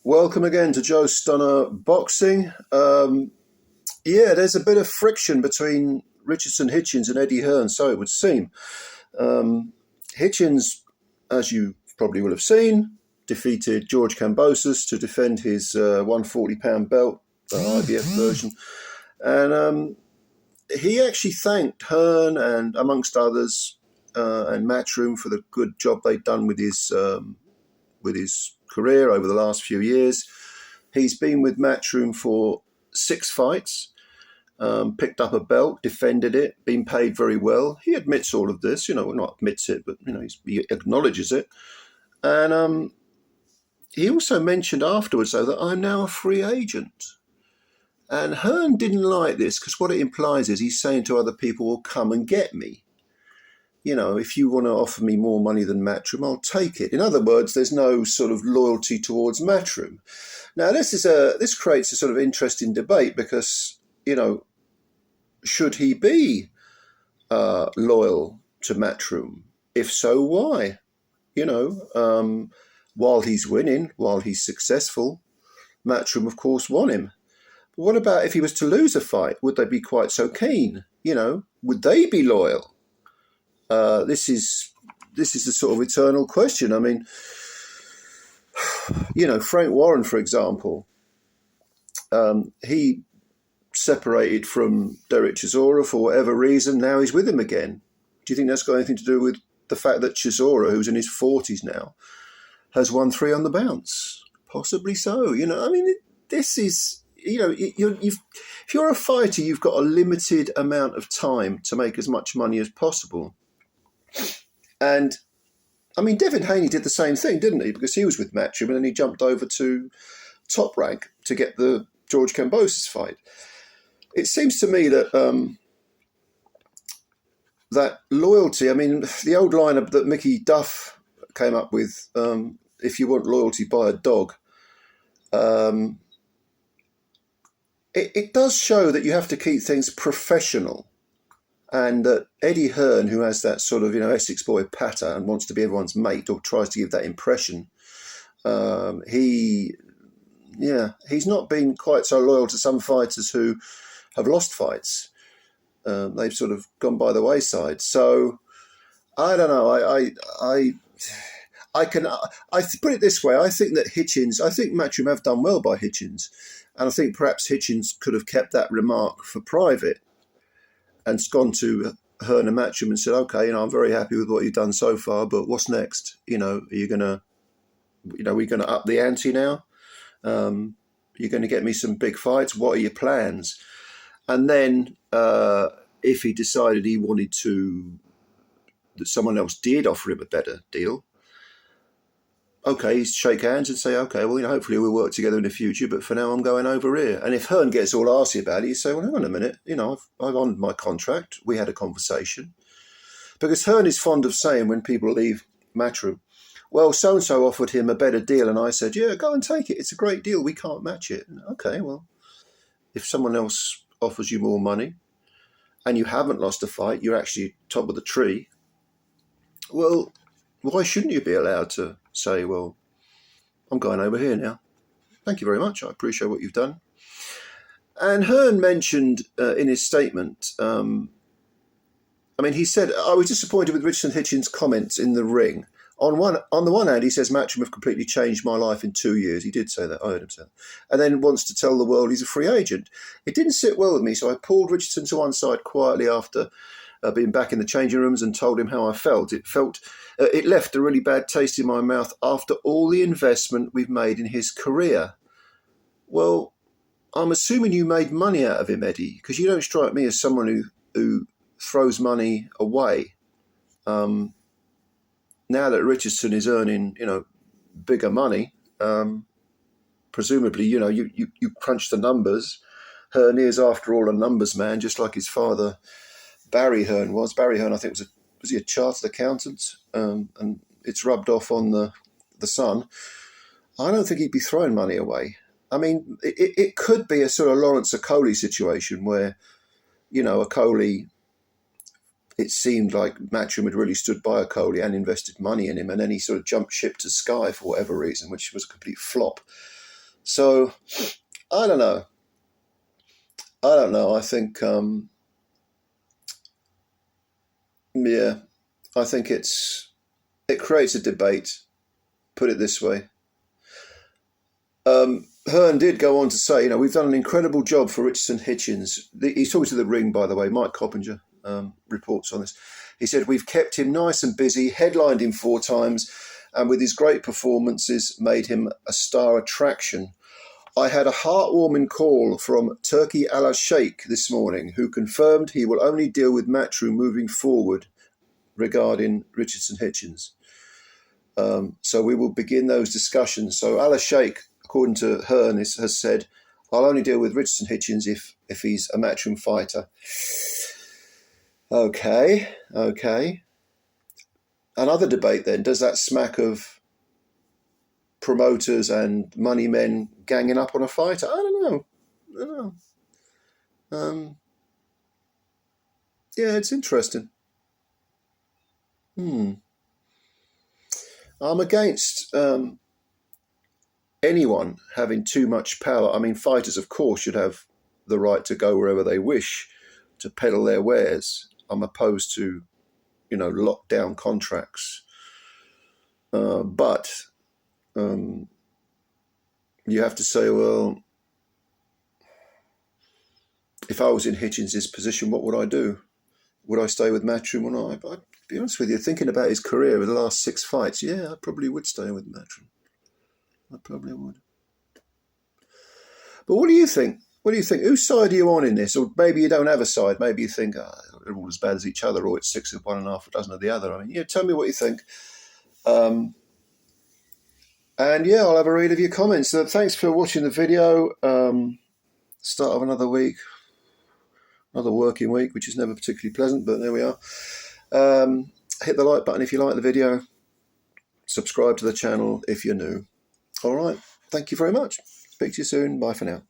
Welcome again to Joe Stunner Boxing. There's a bit of friction between Richardson Hitchens and Eddie Hearn, so it would seem. Hitchens, as you probably will have seen, defeated George Kambosos to defend his 140-pound belt, the IBF version. And he actually thanked Hearn and, amongst others, and Matchroom for the good job they'd done with his career over the last few years. He's been with Matchroom for 6 fights, picked up a belt, defended it, been paid very well. He admits all of this, not admits it, but he acknowledges it. And he also mentioned afterwards, though, that I'm now a free agent. And Hearn didn't like this because what it implies is he's saying to other people, well, come and get me. If you want to offer me more money than Matchroom, I'll take it. In other words, there's no sort of loyalty towards Matchroom. Now, this creates a sort of interesting debate because, should he be loyal to Matchroom? If so, why? While he's winning, while he's successful, Matchroom, of course, want him. But what about if he was to lose a fight? Would they be quite so keen? Would they be loyal? This is a sort of eternal question. I mean, Frank Warren, for example, he separated from Derek Chisora for whatever reason. Now he's with him again. Do you think that's got anything to do with the fact that Chisora, who's in his 40s now, has won 3 on the bounce? Possibly so. This is, if you're a fighter, you've got a limited amount of time to make as much money as possible. And, Devin Haney did the same thing, didn't he? Because he was with Matchroom and then he jumped over to Top Rank to get the George Kambosos fight. It seems to me that that loyalty, the old line that Mickey Duff came up with, if you want loyalty, buy a dog, it does show that you have to keep things professional. And that Eddie Hearn, who has that sort of, Essex boy patter and wants to be everyone's mate or tries to give that impression, he's not been quite so loyal to some fighters who have lost fights. They've sort of gone by the wayside. So I don't know. I put it this way. I think that Matchroom have done well by Hitchens, and I think perhaps Hitchens could have kept that remark for private and gone to Hearn and Matchroom and said, okay, I'm very happy with what you've done so far, but what's next? Are you going to, we're going to up the ante now? You're going to get me some big fights? What are your plans? And then if he decided he wanted that someone else did offer him a better deal, okay, he'd shake hands and say, okay, well, hopefully we'll work together in the future, but for now I'm going over here. And if Hearn gets all arsey about it, you say, well, hang on a minute, I've honoured my contract. We had a conversation. Because Hearn is fond of saying when people leave Matchroom, well, so-and-so offered him a better deal, and I said, yeah, go and take it. It's a great deal. We can't match it. Okay, well, if someone else offers you more money and you haven't lost a fight, you're actually top of the tree, well, why shouldn't you be allowed to say, well, I'm going over here now. Thank you very much. I appreciate what you've done. And Hearn mentioned in his statement, he said, I was disappointed with Richardson Hitchens' comments in the ring. On the one hand, he says, Matchroom have completely changed my life in 2 years. He did say that. I heard him say that. And then wants to tell the world he's a free agent. It didn't sit well with me, so I pulled Richardson to one side quietly after being back in the changing rooms and told him how I felt. It left a really bad taste in my mouth after all the investment we've made in his career. Well, I'm assuming you made money out of him, Eddie, because you don't strike me as someone who throws money away. Now that Richardson is earning, bigger money, presumably, you crunch the numbers. Hearn is, after all, a numbers man, just like his father, Barry Hearn was. Barry Hearn, I think, was he a chartered accountant? And it's rubbed off on the son. I don't think he'd be throwing money away. It could be a sort of Lawrence Okolie situation where, Okolie it seemed like Matchroom had really stood by Okolie and invested money in him, and then he sort of jumped ship to Sky for whatever reason, which was a complete flop. So I don't know. I think, yeah, I think it creates a debate. Put it this way. Hearn did go on to say, we've done an incredible job for Richardson Hitchens. He's talking to The Ring, by the way. Mike Coppinger reports on this. He said, we've kept him nice and busy, headlined him 4 times, and with his great performances made him a star attraction. I had a heartwarming call from Turki Al-Sheikh this morning, who confirmed he will only deal with Matchroom moving forward regarding Richardson Hitchens. So we will begin those discussions. So Al-Sheikh, according to Hearn, has said, I'll only deal with Richardson Hitchens if he's a Matchroom fighter. Okay. Another debate then, does that smack of promoters and money men ganging up on a fighter? I don't know. Yeah, it's interesting. I'm against anyone having too much power. I mean, fighters, of course, should have the right to go wherever they wish to peddle their wares. I'm opposed to, lockdown contracts. But you have to say, well, if I was in Hitchens' position, what would I do? Would I stay with Matchroom or not? I'd be honest with you, thinking about his career with the last 6 fights, yeah, I probably would stay with Matchroom. I probably would. But what do you think? Whose side are you on in this? Or maybe you don't have a side. Maybe you think they're all as bad as each other, or it's 6 of one and half a dozen of the other. I mean, tell me what you think. And yeah, I'll have a read of your comments. So thanks for watching the video. Start of another week, another working week, which is never particularly pleasant, but there we are. Hit the like button if you like the video. Subscribe to the channel if you're new. All right. Thank you very much. Speak to you soon. Bye for now.